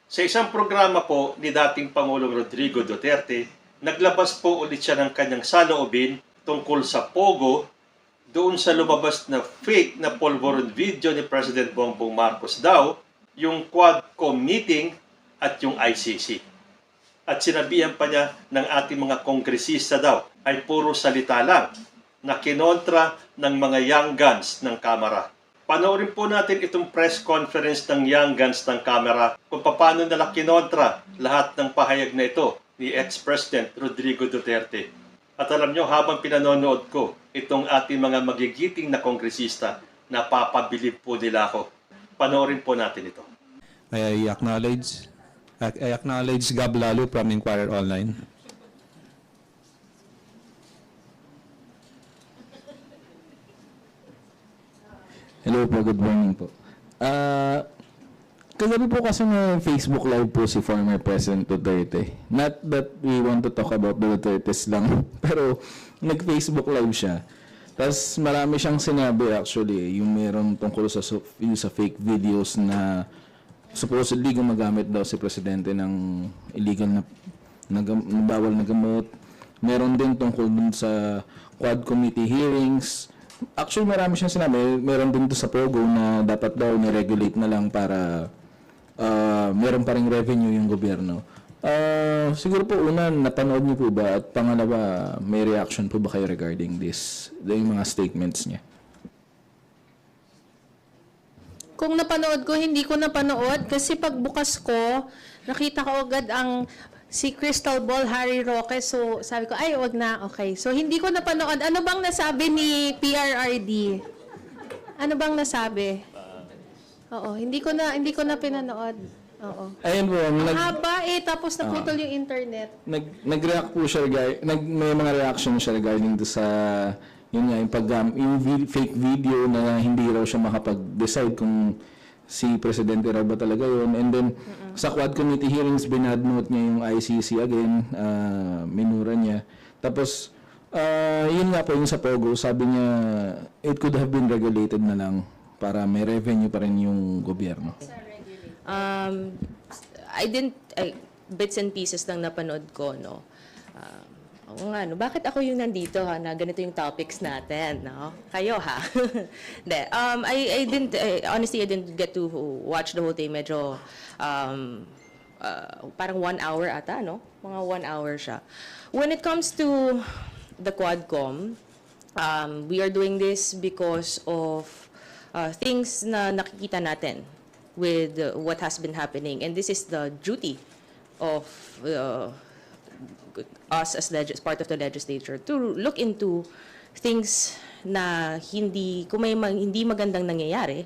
Sa isang programa po ni dating Pangulong Rodrigo Duterte, naglabas po ulit siya ng kanyang saloobin tungkol sa Pogo doon sa lumabas na fake na polvoron video ni President Bongbong Marcos daw, yung Quadcom meeting at yung ICC. At sinabihan pa niya ng ating mga kongresista daw ay puro salita lang na kinontra ng mga young guns ng Kamara. Panoorin po natin itong press conference ng young guns ng Kamara kung paano nila kinontra lahat ng pahayag na ito ni ex-President Rodrigo Duterte. At alam nyo, habang pinanonood ko itong ating mga magigiting na kongresista, napapabilib po nila ako. Panoorin po natin ito. I acknowledge Gab Lalo from Inquirer Online. Hello po, good morning po. Kagabi po kasi na Facebook Live po si former President Duterte. Not that we want to talk about the Dutertes lang, pero nag-Facebook Live siya. Tapos marami siyang sinabi actually, yung meron tungkol sa fake videos na supposedly gumagamit daw si Presidente ng illegal na bawal na gamot. Meron din tungkol dun sa Quad Committee hearings. Actually, marami siyang sinabi. Meron din doon sa Pogo na dapat daw ni-regulate na lang para meron pa ring revenue yung gobyerno. Siguro po, una, napanood niyo po ba? At pangalawa, may reaction po ba kayo regarding this? Yung mga statements niya? Kung napanood ko, hindi ko napanood kasi pagbukas ko, nakita ko agad ang si Crystal Ball, Harry Roque. So, sabi ko, ay, wag na. Okay. So, hindi ko napanood. Ano bang nasabi ni PRRD? Ano bang nasabi? Oo, hindi ko na pinanood. Oo. Ayun po, Ang haba tapos naputol yung internet. nag-react po siya, may mga reaction siya regarding do sa yun nga, yung fake video na hindi raw siya makapag-decide kung si Presidente raw ba talaga yun. And then, sa Quad Committee hearings, binadnote niya yung ICC again, minura niya. Tapos, yun nga po yung sa Pogo, sabi niya, it could have been regulated na lang para may revenue pa rin yung gobyerno. Bits and pieces lang napanood ko, no? Oo nga, no? Bakit ako yung nandito, ha, na ganito yung topics natin, no? Kayo, ha? Hindi, honestly, I didn't get to watch the whole thing. Medyo, parang 1 hour ata, no? Mga 1 hour siya. When it comes to the Quadcom, we are doing this because of things na nakikita natin with what has been happening. And this is the duty of us as part of the legislature to look into things na kung may hindi magandang nangyayari,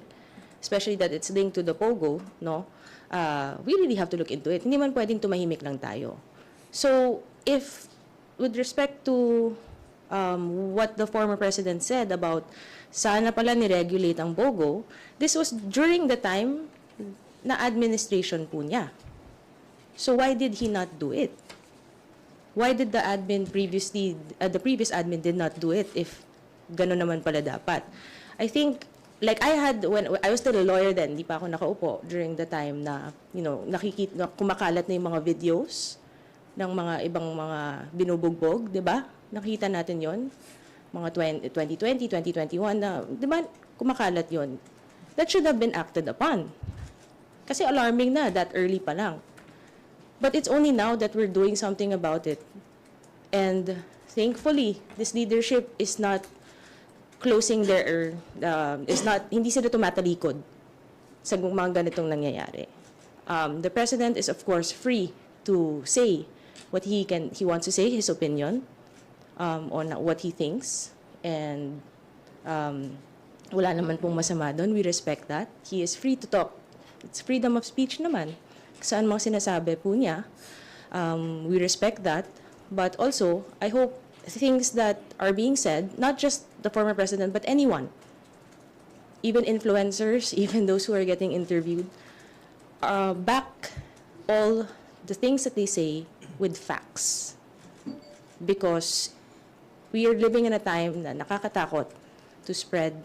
especially that it's linked to the Pogo, no? We really have to look into it. Hindi man pwedeng tumahimik lang tayo. So, if with respect to what the former president said about sana pala ni-regulate ang Pogo, this was during the time na administration po niya. So why did he not do it? Why did the previous admin did not do it if gano'n naman pala dapat? I think, like when I was still a lawyer then, di pa ako nakaupo during the time na, kumakalat na yung mga videos ng mga ibang mga binubugbog, di ba? Nakita natin yon mga 2020, 2021 na, di ba, kumakalat yon. That should have been acted upon. Kasi alarming na, that early pa lang. But it's only now that we're doing something about it. And thankfully, this leadership is not closing hindi sila tumatalikod sa mga ganitong nangyayari. The president is of course free to say what he wants to say, his opinion on what he thinks. And wala naman pong masama doon. We respect that. He is free to talk. It's freedom of speech naman. Saan mga sinasabi po niya. We respect that. But also, I hope things that are being said, not just the former president, but anyone, even influencers, even those who are getting interviewed, back all the things that they say with facts. Because we are living in a time na nakakatakot to spread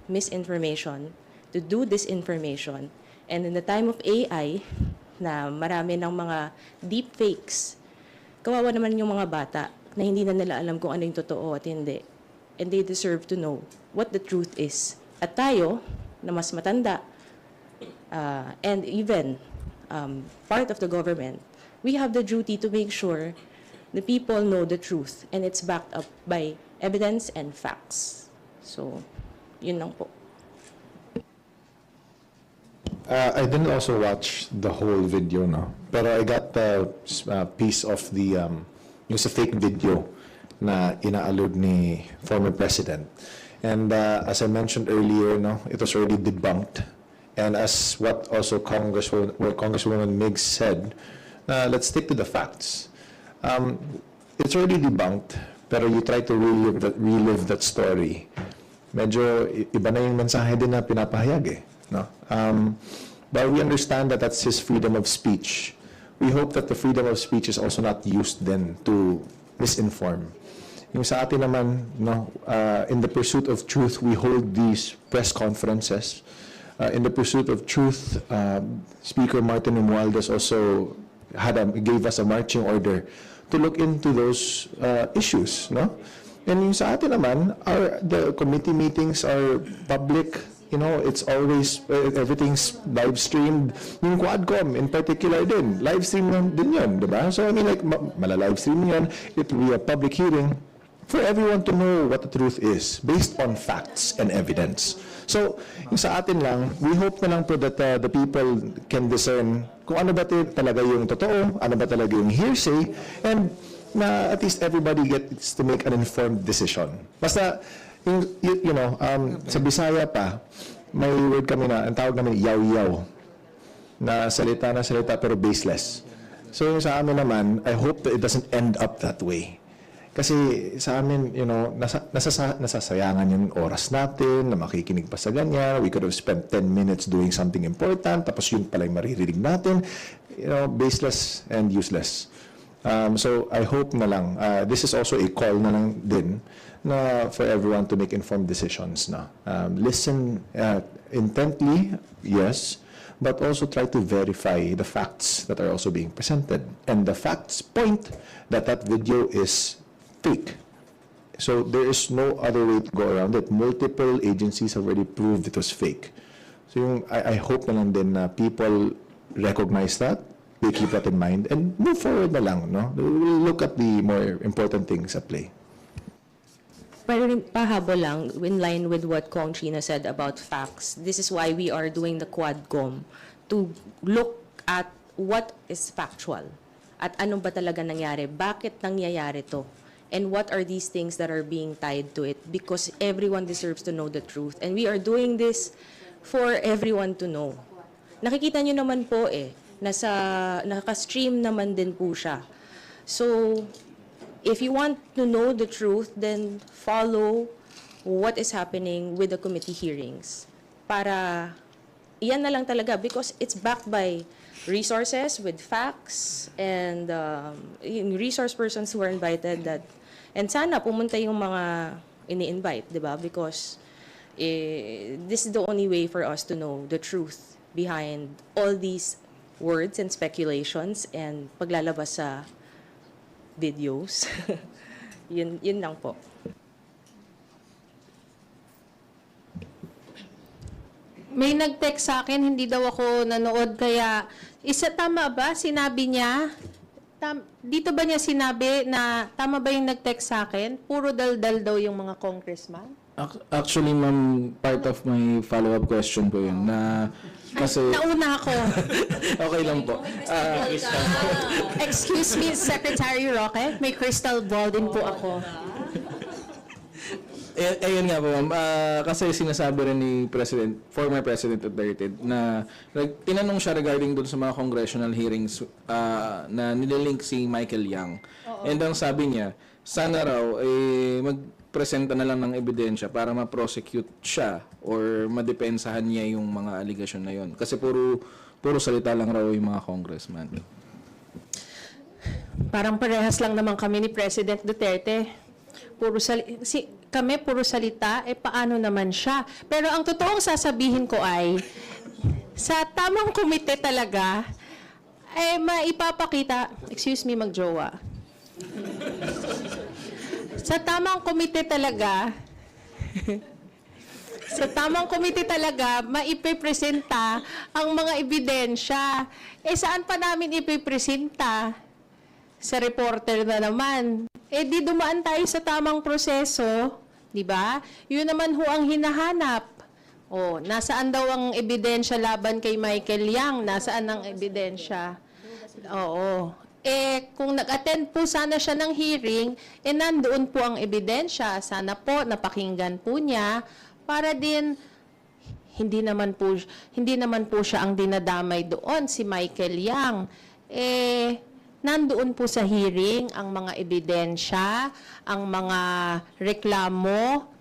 misinformation, to do disinformation. And in the time of AI, na marami ng mga deepfakes. Kawawa naman yung mga bata na hindi na nila alam kung ano yung totoo at hindi. And they deserve to know what the truth is. At tayo, na mas matanda, and even part of the government, we have the duty to make sure the people know the truth and it's backed up by evidence and facts. So, yun lang po. I didn't also watch the whole video, no. Pero I got the piece of the yung sa fake video na inaalud ni former president. And as I mentioned earlier, no, it was already debunked. And as what also Congresswoman Miggs said, let's stick to the facts. It's already debunked, pero you try to relive that story. Medyo iba na yung mensahe din na pinapahayag eh. No? But we understand that that's his freedom of speech. We hope that the freedom of speech is also not used then to misinform. Yung sa atin naman, no, in the pursuit of truth, we hold these press conferences. In the pursuit of truth, Speaker Martin Romualdez also gave us a marching order to look into those issues, no? And yung sa atin naman, the committee meetings are public. You know, it's always, everything's live streamed. Yung Quadcom in particular din, live stream din yun, di ba? So I mean, like, mala-live stream yun, it will be a public hearing for everyone to know what the truth is, based on facts and evidence. So, yung sa atin lang, we hope na lang po that the people can discern kung ano ba talaga yung totoo, ano ba talaga yung hearsay, and na at least everybody gets to make an informed decision. Basta, you know, sa Bisaya pa, may word kami na, ang tawag namin, yaw-yaw, na salita pero baseless. So yung sa amin naman, I hope that it doesn't end up that way. Kasi sa amin, you know, nasasayangan yung oras natin, na makikinig pa sa ganyan. We could have spent 10 minutes doing something important, tapos yun pala yung maririnig natin. You know, baseless and useless. So I hope na lang, this is also a call na lang din, na for everyone to make informed decisions na. Listen intently, yes, but also try to verify the facts that are also being presented. And the facts point that that video is fake. So there is no other way to go around it. Multiple agencies have already proved it was fake. So yung, I hope na lang din na people recognize that, they keep that in mind, and move forward na lang, no? We'll look at the more important things at play. Pero rin pahabol lang, in line with what Kong China said about facts, this is why we are doing the Quadcom, to look at what is factual. At anong ba talaga nangyari? Bakit nangyayari to? And what are these things that are being tied to it? Because everyone deserves to know the truth. And we are doing this for everyone to know. Nakikita nyo naman po nakaka-stream naman din po siya. So, if you want to know the truth, then follow what is happening with the committee hearings. Para, iyan na lang talaga because it's backed by resources with facts and resource persons who are invited and sana pumunta yung mga ini-invite, di ba? Because this is the only way for us to know the truth behind all these words and speculations and paglalabas sa videos. yun lang po. May nag-text sa akin, hindi daw ako nanood, kaya tama ba? Sinabi niya, dito ba niya sinabi na tama ba yung nag-text sa akin? Puro daldal daw yung mga congressman? Actually, ma'am, part of my follow-up question po yun, na kasi... Nauna ako. Okay lang po. Excuse me, Secretary Roque, may crystal ball din po ako. Ayun nga po, ma'am. Kasi sinasabi rin ni former President Duterte na tinanong siya regarding dun sa mga congressional hearings na nililink si Michael Yang. And ang sabi niya, sana raw magpresenta na lang ng ebidensya para ma-prosecute siya or madepensahan niya yung mga allegation na yun. Kasi puro salita lang raw yung mga congressman. Parang parehas lang naman kami ni President Duterte. Kami puro salita, paano naman siya? Pero ang totoong sasabihin ko ay, sa tamang komite talaga, maipapakita, excuse me, magjowa. Sa tamang komite talaga, maipipresenta ang mga ebidensya. Saan pa namin ipipresenta? Sa reporter na naman. Di dumaan tayo sa tamang proseso, di ba? Yun naman ho ang hinahanap. Nasaan daw ang ebidensya laban kay Michael Yang? Nasaan ang ebidensya? Oo. Kung nag-attend po sana siya ng hearing, nandoon po ang ebidensya. Sana po napakinggan po niya para din hindi naman po siya ang dinadamay doon, si Michael Yang. Nandoon po sa hearing ang mga ebidensya, ang mga reklamo.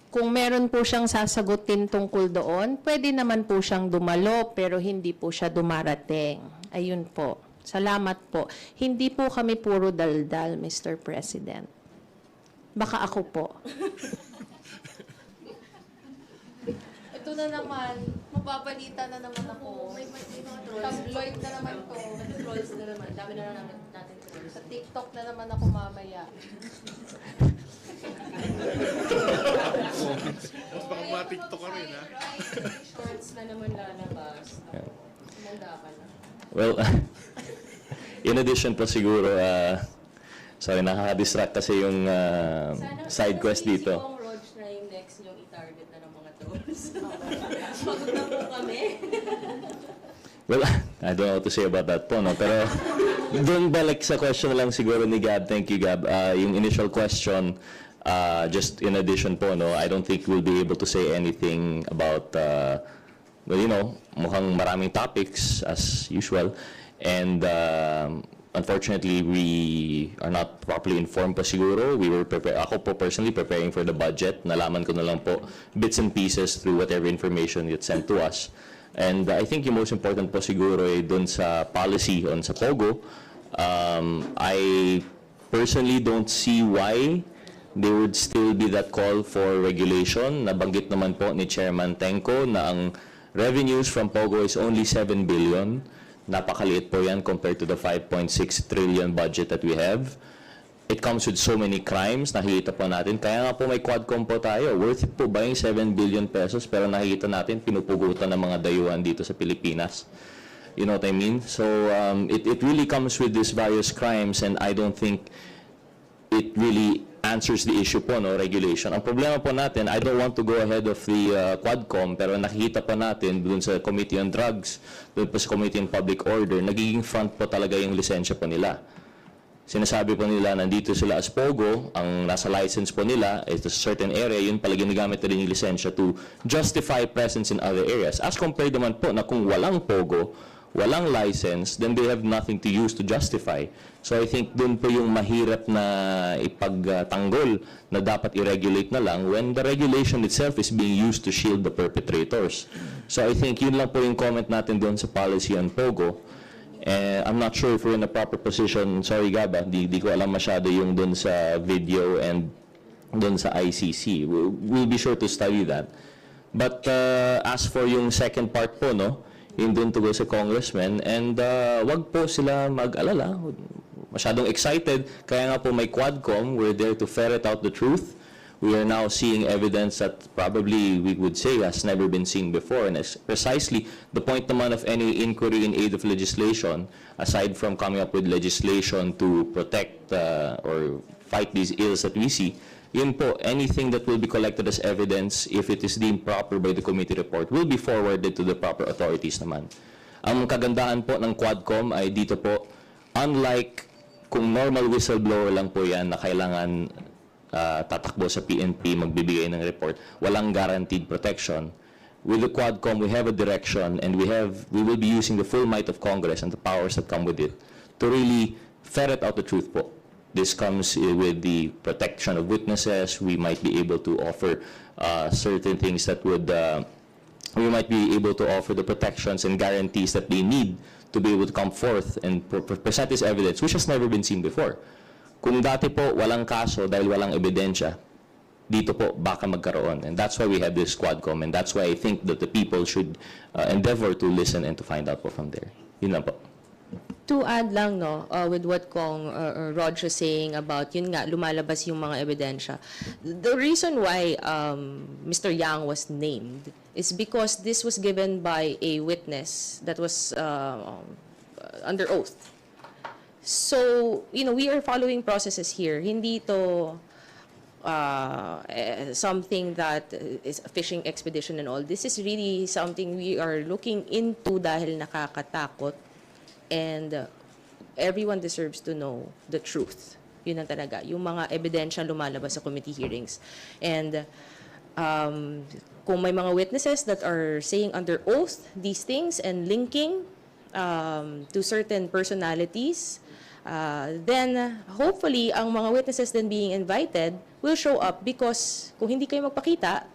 Kung meron po siyang sasagutin tungkol doon, pwede naman po siyang dumalo pero hindi po siya dumarating. Ayun po. Salamat po. Hindi po kami puro daldal, Mr. President. Baka ako po. Ito na naman, mapapalitan na naman ako. May mga trolls. Tabloid na naman to. Trolls na naman. Dami na naman natin trolls. Sa TikTok na naman ako mamaya. Mas baka ma-TikTok ka rin, ha? Shorts na naman lalabas. Manda ka na. Well, in addition po siguro, sorry, nakaka-distract kasi yung side quest dito. Si Kong Rog na yung next yung i-target na ng mga trolls. Pagod na po kami. Well, I don't know what to say about that po, no? Pero doon balik sa question lang siguro ni Gab. Thank you, Gab. Yung initial question, just in addition po, no? I don't think we'll be able to say anything about, well, you know, mukhang maraming topics as usual. And unfortunately, we are not properly informed pa siguro. We were ako po personally preparing for the budget. Nalaman ko na lang po bits and pieces through whatever information it sent to us. And I think yung most important po siguro ay dun sa policy on sa POGO. I personally don't see why there would still be that call for regulation. Nabanggit naman po ni Chairman Tenko na ang revenues from POGO is only 7 billion. Napakaliit po yan compared to the 5.6 trillion budget that we have. It comes with so many crimes, nakikita po natin. Kaya nga po may Quadcom po tayo. Worth it po ba yung 7 billion pesos? Pero nakikita natin, pinupugutan ng mga dayuhan dito sa Pilipinas. You know what I mean? So it really comes with these various crimes, and I don't think it really answers the issue po, no, regulation. Ang problema po natin, I don't want to go ahead of the Quadcom, pero nakikita pa natin dun sa Committee on Drugs, dun pa sa Committee on Public Order, nagiging front po talaga yung lisensya po nila. Sinasabi po nila, nandito sila as POGO, ang nasa license po nila is a certain area, yun pala ginagamit na rin yung lisensya to justify presence in other areas. As compared naman po na kung walang POGO, walang license, then they have nothing to use to justify. So I think dun po yung mahirap na ipagtanggol na dapat i-regulate na lang when the regulation itself is being used to shield the perpetrators. So I think yun lang po yung comment natin dun sa policy on POGO. I'm not sure if we're in a proper position. Sorry, Gaba, di ko alam masyado yung dun sa video and dun sa ICC. We'll be sure to study that. But as for yung second part po, no, yung dun to go sa congressman, and wag po sila mag-alala. Masyadong excited. Kaya nga po may Quadcom. We're there to ferret out the truth. We are now seeing evidence that probably we would say has never been seen before. And it's precisely the point naman of any inquiry in aid of legislation, aside from coming up with legislation to protect or fight these ills that we see, yun po, anything that will be collected as evidence, if it is deemed proper by the committee report, will be forwarded to the proper authorities naman. Ang kagandahan po ng Quadcom ay dito po, unlike kung normal whistleblower lang po yan na kailangan tatakbo sa PNP, magbibigay ng report, walang guaranteed protection. With the Quadcom, we have a direction, and we will be using the full might of Congress and the powers that come with it to really ferret out the truth po. This comes with the protection of witnesses. We might be able to offer certain things that would, we might be able to offer the protections and guarantees that they need to be able to come forth and present this evidence, which has never been seen before. Kung dati po walang kaso dahil walang ebidensya, dito po baka magkaroon. And that's why we have this Quadcom, and that's why I think that the people should endeavor to listen and to find out po from there. Yun lang po. To add lang, no, with what Kong Rog was saying about, yun nga, lumalabas yung mga ebidensya. The reason why Mr. Yang was named is because this was given by a witness that was under oath. So, we are following processes here. Hindi to something that is a fishing expedition and all. This is really something we are looking into dahil nakakatakot. And everyone deserves to know the truth. Yun ang talaga. Yung mga ebidensya lumalabas sa committee hearings. And kung may mga witnesses that are saying under oath these things and linking to certain personalities, then hopefully ang mga witnesses then being invited will show up, because kung hindi kayo magpakita,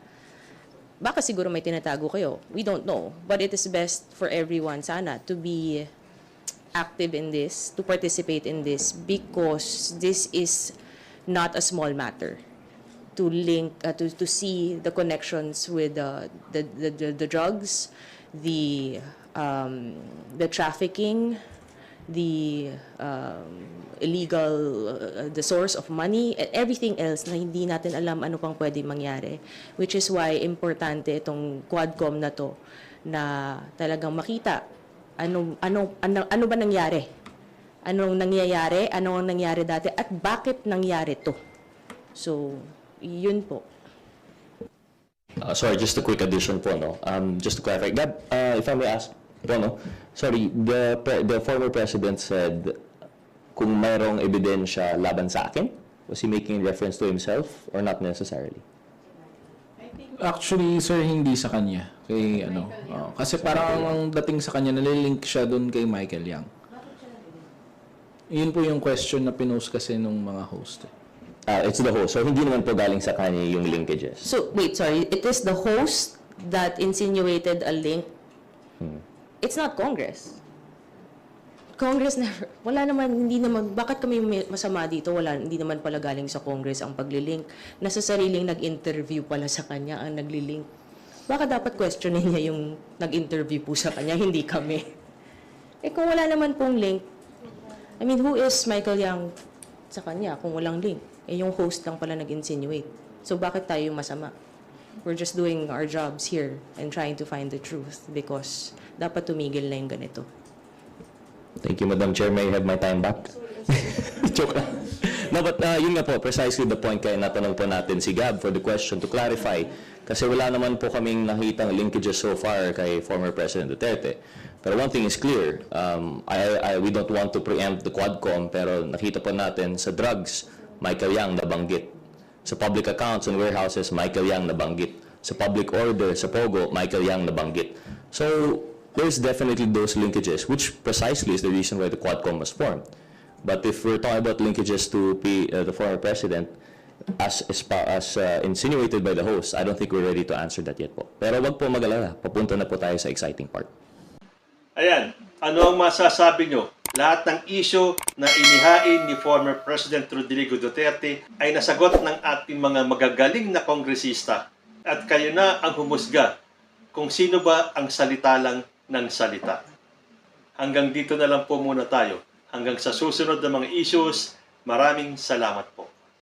baka siguro may tinatago kayo. We don't know. But it is best for everyone sana to be active in this, to participate in this, because this is not a small matter to link, to see the connections with the drugs, the trafficking, the illegal, the source of money, and everything else na hindi natin alam ano pang pwede mangyari. Which is why importante itong Quadcom na to, na talagang makita ano ba nangyari? Anong nangyayari? Ano ang nangyari dati? At bakit nangyari to? So, yun po. Sorry, just a quick addition po, no? Just to clarify, Gab, if I may ask po, no? Sorry, the former president said kung mayroong ebidensya laban sa akin, was he making reference to himself or not necessarily? Actually, sir, hindi sa kanya. Kay kasi parang ang dating sa kanya, nalilink siya doon kay Michael Yang. Yun po yung question na pinost kasi nung mga host. It's the host. So, hindi naman po galing sa kanya yung linkages. So, wait, sorry. It is the host that insinuated a link. It's not Congress. Congress never, wala naman, hindi naman, bakit kami masama dito? Hindi naman pala galing sa Congress ang paglilink. Nasa sariling nag-interview pala sa kanya ang naglilink. Baka dapat questionin niya yung nag-interview po sa kanya, hindi kami. Kung wala naman pong link, I mean, who is Michael Yang sa kanya kung walang link? Yung host lang pala nag-insinuate. So bakit tayo yung masama? We're just doing our jobs here and trying to find the truth, because dapat tumigil na yung ganito. Thank you, Madam Chair. May I have my time back? Joke lang. No, but yun nga po, precisely the point, kaya natanong po natin si Gab for the question to clarify. Kasi wala naman po kaming nakitang linkages so far kay former President Duterte. Pero one thing is clear, we don't want to preempt the Quadcom, pero nakita po natin sa drugs, Michael Yang nabanggit. Sa public accounts and warehouses, Michael Yang nabanggit. Sa public order, sa POGO, Michael Yang nabanggit. So, there's definitely those linkages, which precisely is the reason why the Quadcom was formed. But if we're talking about linkages to the former president, as insinuated by the host, I don't think we're ready to answer that yet po. Pero wag po mag-alala, papunta na po tayo sa exciting part. Ayan, ano ang masasabi nyo? Lahat ng issue na inihain ni former President Rodrigo Duterte ay nasagot ng ating mga magagaling na kongresista. At kayo na ang humusga kung sino ba ang salita lang ng salita. Hanggang dito na lang po muna tayo. Hanggang sa susunod na mga issues, maraming salamat po.